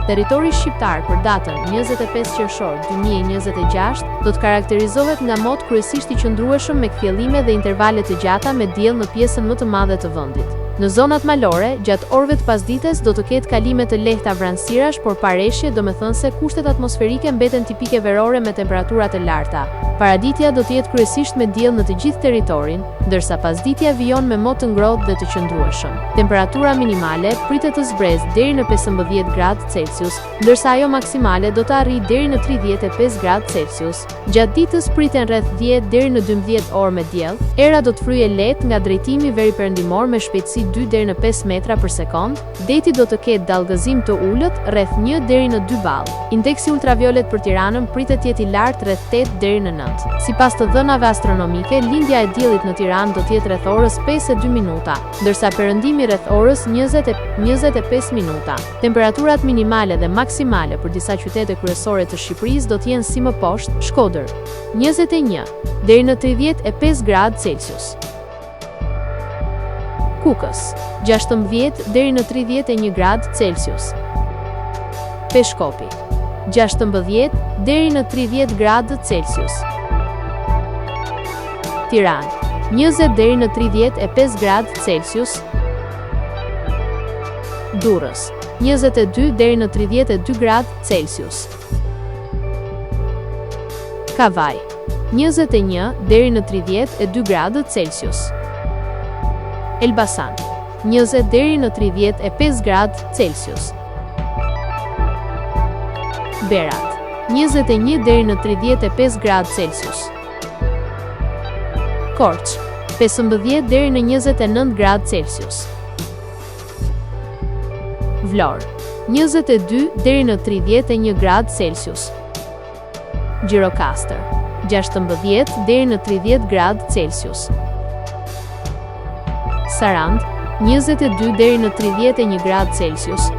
Territori shqiptar për datën 25 qershor 2026 do të karakterizohet nga mod kryesisht i qëndrueshëm me kthjellime dhe intervale të gjata me diell në pjesën më të madhe të vendit. Në zonat malore, gjatë orëve të pasdites do të ketë kalime të lehta vranësirash, por pa reshje, domethënse kushtet atmosferike mbeten tipike verore me temperatura të larta. Paraditja do të jetë kryesisht me diell në të gjithë territorin, ndërsa pasditja vijon me mod të ngrohtë dhe të qëndrueshëm. Temperatura minimale pritet të zbrezë deri në 15 gradë Celsius, ndërsa ajo maksimale do të arrijë deri në 35 gradë Celsius. Gjatë ditës priten rreth 10 deri në 12 orë me diell. Era do të fryejë lehtë nga drejtimi veriperëndimor me shpejtësi 2 deri në 5 metra për sekond. Deti do të ketë dallgëzim të ulët rreth 1 deri në 2 ball. Indeksi ultraviolet për Tiranën pritet të jetë i lartë rreth 8 deri në 9. Sipas të dhënave astronomike, lindja e diellit në Tiranë do të jetë rreth orës 5:02 minuta, ndërsa perëndimi rreth orës 20:25 minuta. Temperaturat minimale dhe maksimale për disa qytete kryesore të Shqipërisë do të jenë si më poshtë: Shkodër 21 deri në 35 gradë Celsius. Kukës 16 deri në 31 gradë Celsius. Peshkopi 16 deri në 30 gradë Celsius. Tiranë 20 deri në 35 gradë Celsius. Durrës 22 deri në 32 gradë Celsius. Kavaj 21 deri në 32 gradë Celsius. Elbasan 20 deri në 35 gradë Celsius. Berat 21 deri në 35 gradë Celsius. Korç 15 deri në 29 gradë Celsius. Vlorë 22 deri në 31 gradë Celsius. Gjirokastër 16 deri në 30 gradë Celsius. Sarand 22 deri në 31 gradë Celsius.